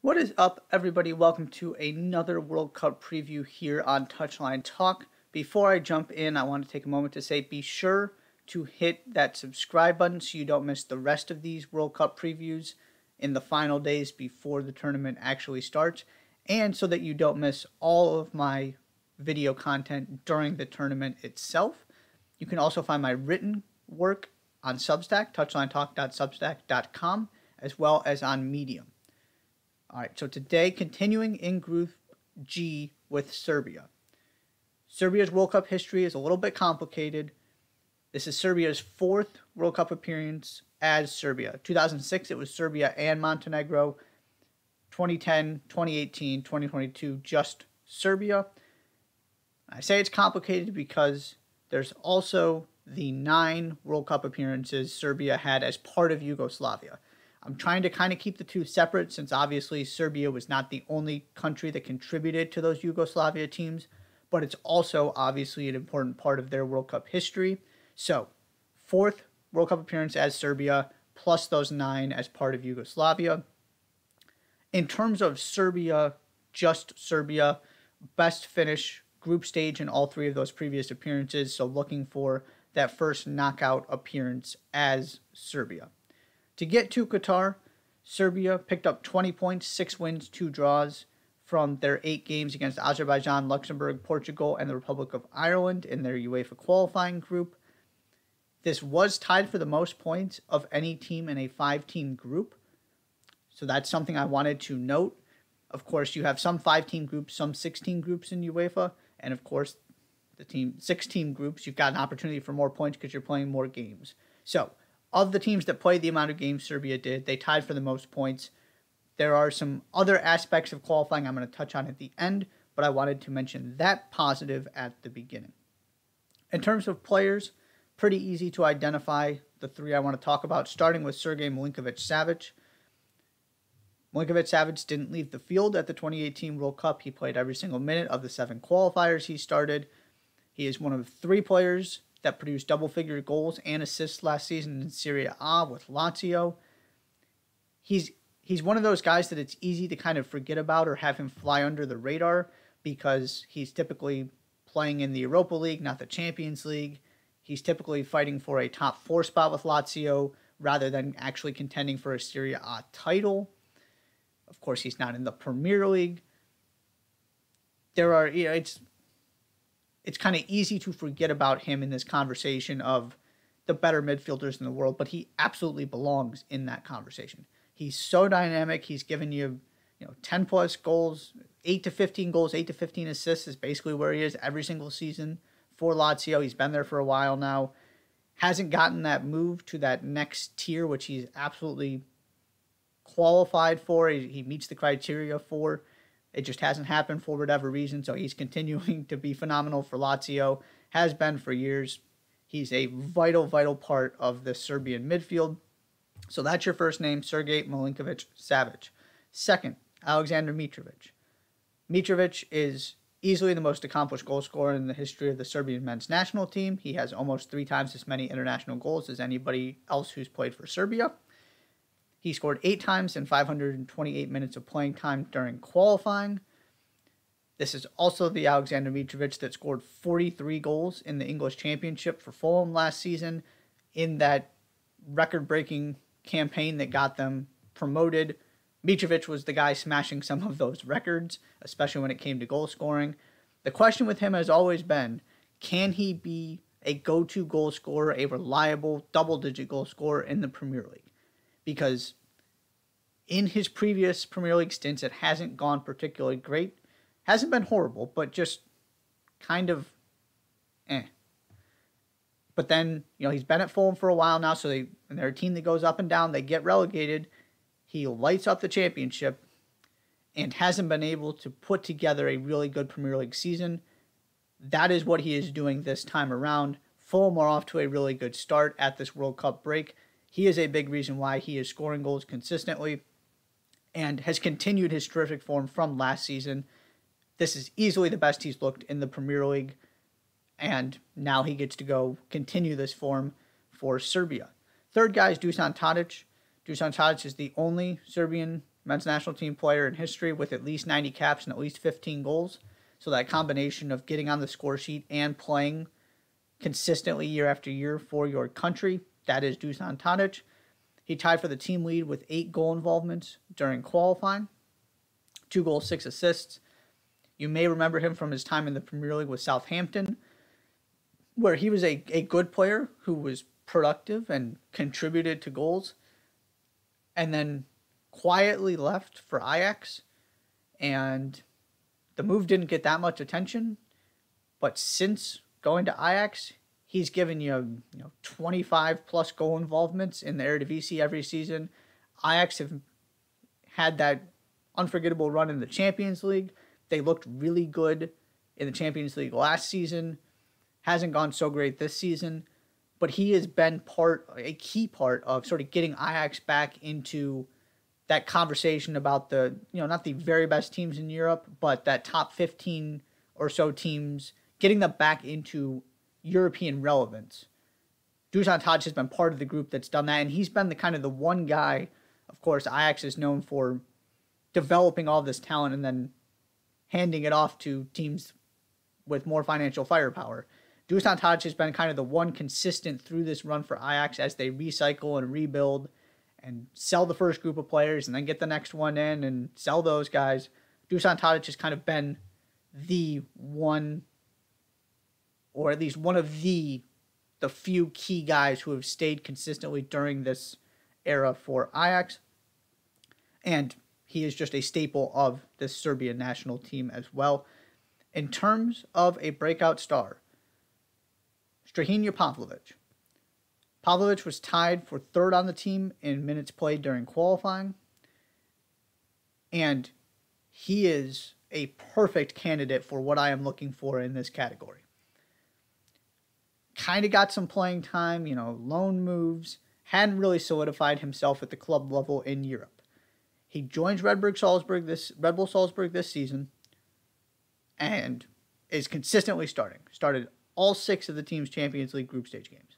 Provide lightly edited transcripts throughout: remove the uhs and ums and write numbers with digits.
What is up, everybody? Welcome to another World Cup preview here on Touchline Talk. Before I jump in, I want to take a moment to say be sure to hit that subscribe button so you don't miss the rest of these World Cup previews in the final days before the tournament actually starts, and so that you don't miss all of my video content during the tournament itself. You can also find my written work on Substack, touchlinetalk.substack.com, as well as on Medium. All right, so today, continuing in Group G with Serbia. Serbia's World Cup history is a little bit complicated. This is Serbia's fourth World Cup appearance as Serbia. 2006, it was Serbia and Montenegro. 2010, 2018, 2022, just Serbia. I say it's complicated because there's also the 9 World Cup appearances Serbia had as part of Yugoslavia. I'm trying to kind of keep the two separate since obviously Serbia was not the only country that contributed to those Yugoslavia teams, but it's also obviously an important part of their World Cup history. So, fourth World Cup appearance as Serbia, plus those 9 as part of Yugoslavia. In terms of Serbia, just Serbia, best finish group stage in all 3 of those previous appearances, so looking for that first knockout appearance as Serbia. To get to Qatar, Serbia picked up 20 points, 6 wins, 2 draws from their 8 games against Azerbaijan, Luxembourg, Portugal, and the Republic of Ireland in their UEFA qualifying group. This was tied for the most points of any team in a 5-team group, so that's something I wanted to note. Of course, you have some 5-team groups, some 6-team groups in UEFA, and of course, the 6-team groups, you've got an opportunity for more points because you're playing more games. So, of the teams that played the amount of games Serbia did, they tied for the most points. There are some other aspects of qualifying I'm going to touch on at the end, but I wanted to mention that positive at the beginning. In terms of players, pretty easy to identify the 3 I want to talk about, starting with Sergej Milinkovic-Savic. Milinkovic-Savic didn't leave the field at the 2018 World Cup. He played every single minute of the 7 qualifiers he started. He is one of 3 players that produced double-figure goals and assists last season in Serie A with Lazio. He's one of those guys that it's easy to kind of forget about or have him fly under the radar because he's typically playing in the Europa League, not the Champions League. He's typically fighting for a top 4 spot with Lazio rather than actually contending for a Serie A title. Of course, he's not in the Premier League. It's kind of easy to forget about him in this conversation of the better midfielders in the world, but he absolutely belongs in that conversation. He's so dynamic. He's given you 10 plus goals, 8 to 15 goals, 8 to 15 assists is basically where he is every single season for Lazio. He's been there for a while now. Hasn't gotten that move to that next tier, which he's absolutely qualified for. He meets the criteria for. It just hasn't happened for whatever reason, so he's continuing to be phenomenal for Lazio, has been for years. He's a vital, vital part of the Serbian midfield. So that's your first name, Sergej Milinkovic-Savic. Second, Alexander Mitrovic. Mitrovic is easily the most accomplished goal scorer in the history of the Serbian men's national team. He has almost 3 times as many international goals as anybody else who's played for Serbia. He scored 8 times in 528 minutes of playing time during qualifying. This is also the Alexander Mitrovic that scored 43 goals in the English Championship for Fulham last season in that record-breaking campaign that got them promoted. Mitrovic was the guy smashing some of those records, especially when it came to goal scoring. The question with him has always been, can he be a go-to goal scorer, a reliable double-digit goal scorer in the Premier League? Because in his previous Premier League stints, it hasn't gone particularly great. Hasn't been horrible, but just kind of But then, he's been at Fulham for a while now, so they're a team that goes up and down. They get relegated. He lights up the championship and hasn't been able to put together a really good Premier League season. That is what he is doing this time around. Fulham are off to a really good start at this World Cup break. He is a big reason why he is scoring goals consistently and has continued his terrific form from last season. This is easily the best he's looked in the Premier League, and now he gets to go continue this form for Serbia. Third guy is Dusan Tadic. Dusan Tadic is the only Serbian men's national team player in history with at least 90 caps and at least 15 goals. So that combination of getting on the score sheet and playing consistently year after year for your country, that is Dusan Tadic. He tied for the team lead with 8 goal involvements during qualifying, 2 goals, 6 assists. You may remember him from his time in the Premier League with Southampton, where he was a good player who was productive and contributed to goals, and then quietly left for Ajax, and the move didn't get that much attention, but since going to Ajax, he's given you 25 plus goal involvements in the Eredivisie every season. Ajax have had that unforgettable run in the Champions League. They looked really good in the Champions League last season. Hasn't gone so great this season, but he has been a key part of sort of getting Ajax back into that conversation about the, not the very best teams in Europe, but that top 15 or so teams, getting them back into European relevance. Dusan Tadic has been part of the group that's done that, and he's been the one guy. Of course, Ajax is known for developing all this talent and then handing it off to teams with more financial firepower. Dusan Tadic has been the one consistent through this run for Ajax as they recycle and rebuild and sell the first group of players and then get the next one in and sell those guys. Dusan Tadic has been the one, or at least one of the few key guys who have stayed consistently during this era for Ajax. And he is just a staple of this Serbian national team as well. In terms of a breakout star, Strahinja Pavlovic. Pavlovic was tied for third on the team in minutes played during qualifying. And he is a perfect candidate for what I am looking for in this category. Kind of got some playing time, loan moves, hadn't really solidified himself at the club level in Europe. He joins Red Bull Salzburg this season and is consistently starting. Started all 6 of the team's Champions League group stage games.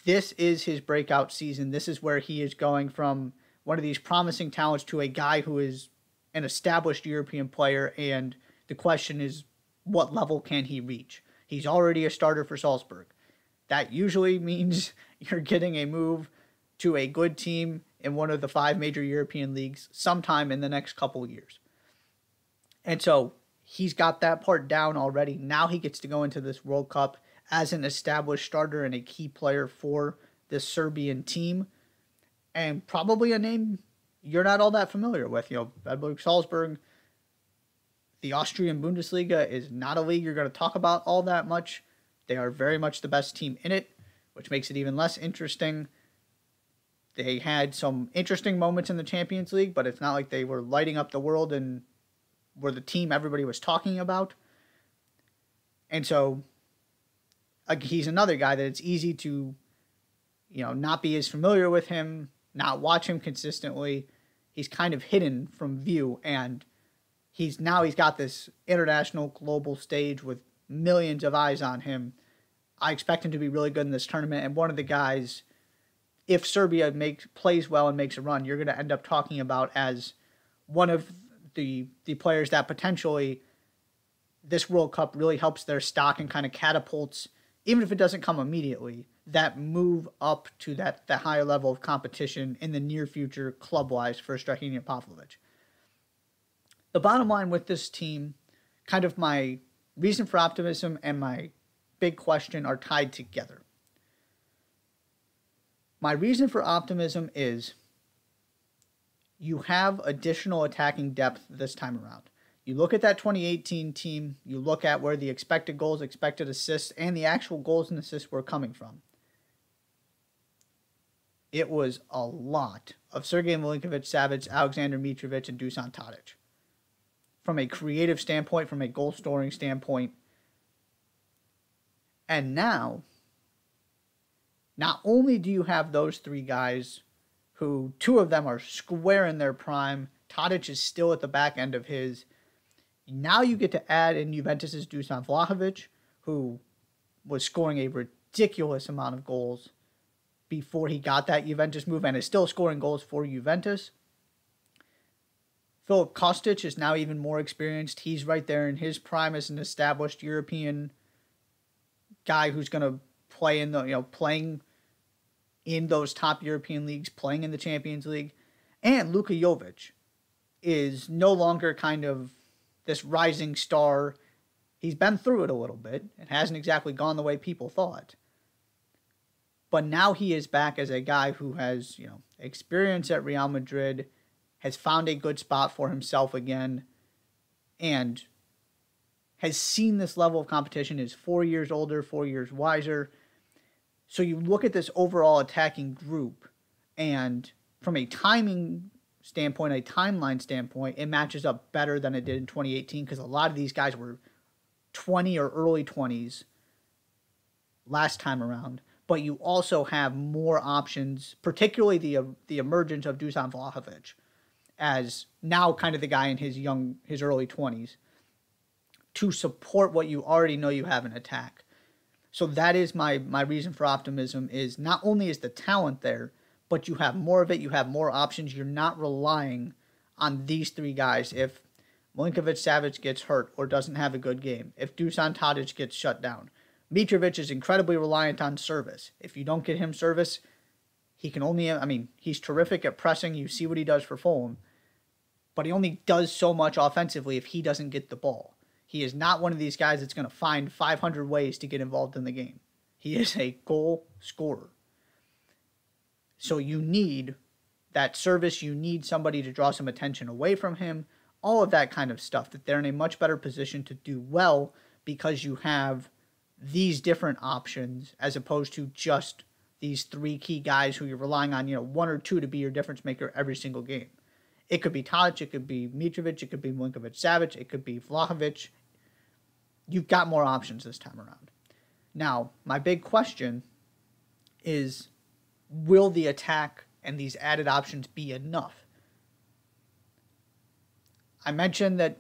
This is his breakout season. This is where he is going from one of these promising talents to a guy who is an established European player, and the question is, what level can he reach? He's already a starter for Salzburg. That usually means you're getting a move to a good team in one of the 5 major European leagues sometime in the next couple of years. And so he's got that part down already. Now he gets to go into this World Cup as an established starter and a key player for this Serbian team. And probably a name you're not all that familiar with. Red Bull Salzburg, the Austrian Bundesliga is not a league you're going to talk about all that much. They are very much the best team in it, which makes it even less interesting. They had some interesting moments in the Champions League, but it's not like they were lighting up the world and were the team everybody was talking about. And so he's another guy that it's easy to, not be as familiar with him, not watch him consistently. He's kind of hidden from view, and he's got this international global stage with millions of eyes on him. I expect him to be really good in this tournament, and one of the guys, if Serbia plays well and makes a run, you're going to end up talking about as one of the players that potentially this World Cup really helps their stock and kind of catapults, even if it doesn't come immediately, that move up to that higher level of competition in the near future club-wise for Strahinja Pavlovic. The bottom line with this team, kind of my reason for optimism and my big question are tied together. My reason for optimism is you have additional attacking depth this time around. You look at that 2018 team, you look at where the expected goals, expected assists, and the actual goals and assists were coming from. It was a lot of Sergej Milinkovic-Savic, Alexander Mitrovic, and Dusan Tadic. From a creative standpoint, from a goal-scoring standpoint. And now, not only do you have those 3 guys, who 2 of them are square in their prime, Tadic is still at the back end of his. Now you get to add in Juventus' Dusan Vlahovic, who was scoring a ridiculous amount of goals before he got that Juventus move and is still scoring goals for Juventus. Filip Kostic is now even more experienced. He's right there in his prime as an established European guy who's going to play in the, playing in those top European leagues, playing in the Champions League. And Luka Jovic is no longer kind of this rising star. He's been through it a little bit. It hasn't exactly gone the way people thought. But now he is back as a guy who has, experience at Real Madrid, has found a good spot for himself again, and has seen this level of competition, is 4 years older, 4 years wiser. So you look at this overall attacking group, and from a timing standpoint, a timeline standpoint, it matches up better than it did in 2018 because a lot of these guys were 20 or early 20s last time around. But you also have more options, particularly the emergence of Dusan Vlahovic as now kind of the guy in his early 20s to support what you already know you have in attack. So that is my reason for optimism, is not only is the talent there, but you have more of it, you have more options. You're not relying on these three guys. If Milinkovic-Savic gets hurt or doesn't have a good game, if Dusan Tadic gets shut down, Mitrovic is incredibly reliant on service. If you don't get him service, he can only, he's terrific at pressing. You see what he does for Fulham. But he only does so much offensively if he doesn't get the ball. He is not one of these guys that's going to find 500 ways to get involved in the game. He is a goal scorer. So you need that service. You need somebody to draw some attention away from him. All of that kind of stuff, that they're in a much better position to do well because you have these different options as opposed to just these three key guys who you're relying on, one or two to be your difference maker every single game. It could be Tadic, it could be Mitrovic, it could be Milinkovic-Savic, it could be Vlahovic. You've got more options this time around. Now, my big question is, will the attack and these added options be enough? I mentioned that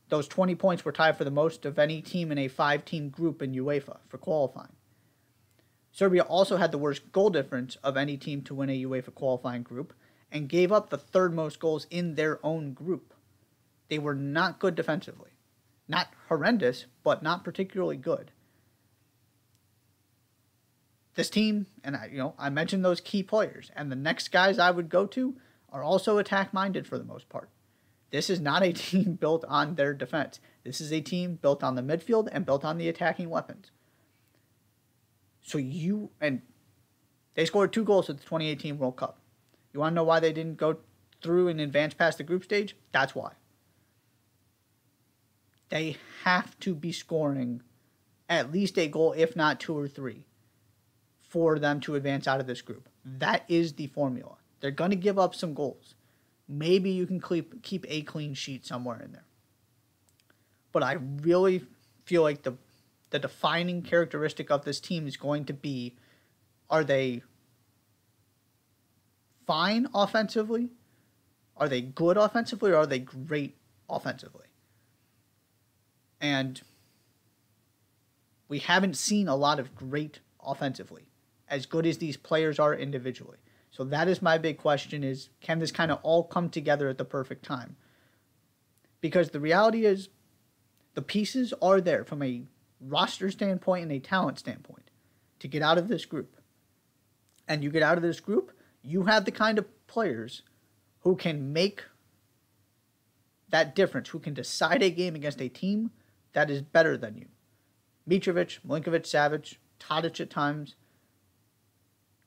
those 20 points were tied for the most of any team in a 5-team group in UEFA for qualifying. Serbia also had the worst goal difference of any team to win a UEFA qualifying group and gave up the third most goals in their own group. They were not good defensively. Not horrendous, but not particularly good. This team, and I mentioned those key players, and the next guys I would go to are also attack-minded for the most part. This is not a team built on their defense. This is a team built on the midfield and built on the attacking weapons. So they scored 2 goals at the 2018 World Cup. You want to know why they didn't go through and advance past the group stage? That's why. They have to be scoring at least a goal, if not 2 or 3, for them to advance out of this group. That is the formula. They're going to give up some goals. Maybe you can keep a clean sheet somewhere in there. But I really feel like the defining characteristic of this team is going to be, are they fine offensively? Are they good offensively? Or are they great offensively? And we haven't seen a lot of great offensively, as good as these players are individually. So that is my big question, is can this kind of all come together at the perfect time? Because the reality is the pieces are there from a roster standpoint and a talent standpoint to get out of this group. And you get out of this group, you have the kind of players who can make that difference, who can decide a game against a team that is better than you. Mitrovic, Milinkovic-Savic, Tadic at times,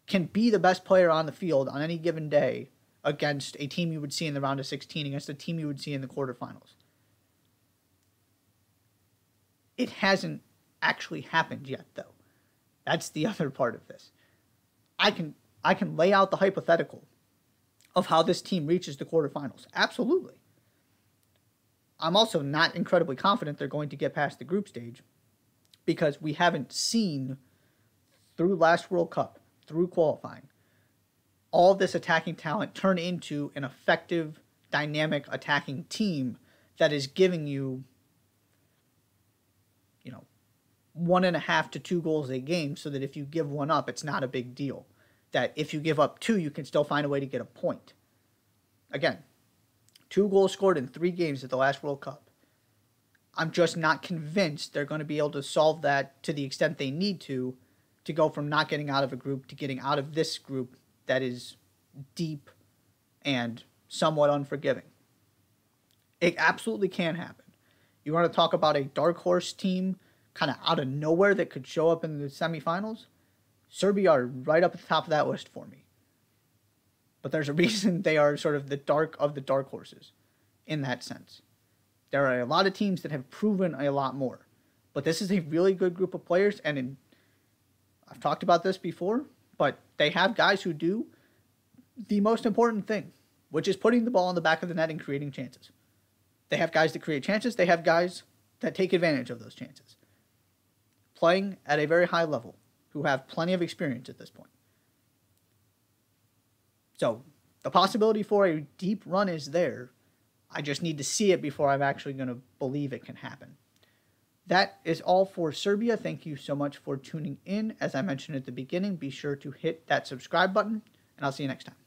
can be the best player on the field on any given day against a team you would see in the round of 16, against a team you would see in the quarterfinals. It hasn't actually happened yet, though. That's the other part of this. I can lay out the hypothetical of how this team reaches the quarterfinals. Absolutely. I'm also not incredibly confident they're going to get past the group stage because we haven't seen, through last World Cup, through qualifying, all this attacking talent turn into an effective, dynamic attacking team that is giving you, 1.5 to 2 goals a game, so that if you give one up, it's not a big deal. That if you give up 2, you can still find a way to get a point. Again, 2 goals scored in 3 games at the last World Cup. I'm just not convinced they're going to be able to solve that to the extent they need to go from not getting out of a group to getting out of this group that is deep and somewhat unforgiving. It absolutely can happen. You want to talk about a dark horse team kind of out of nowhere that could show up in the semifinals? Serbia are right up at the top of that list for me. But there's a reason they are sort of the dark of the dark horses in that sense. There are a lot of teams that have proven a lot more. But this is a really good group of players, and I've talked about this before, but they have guys who do the most important thing, which is putting the ball in the back of the net and creating chances. They have guys that create chances. They have guys that take advantage of those chances. Playing at a very high level, who have plenty of experience at this point. So, the possibility for a deep run is there. I just need to see it before I'm actually going to believe it can happen. That is all for Serbia. Thank you so much for tuning in. As I mentioned at the beginning, be sure to hit that subscribe button, and I'll see you next time.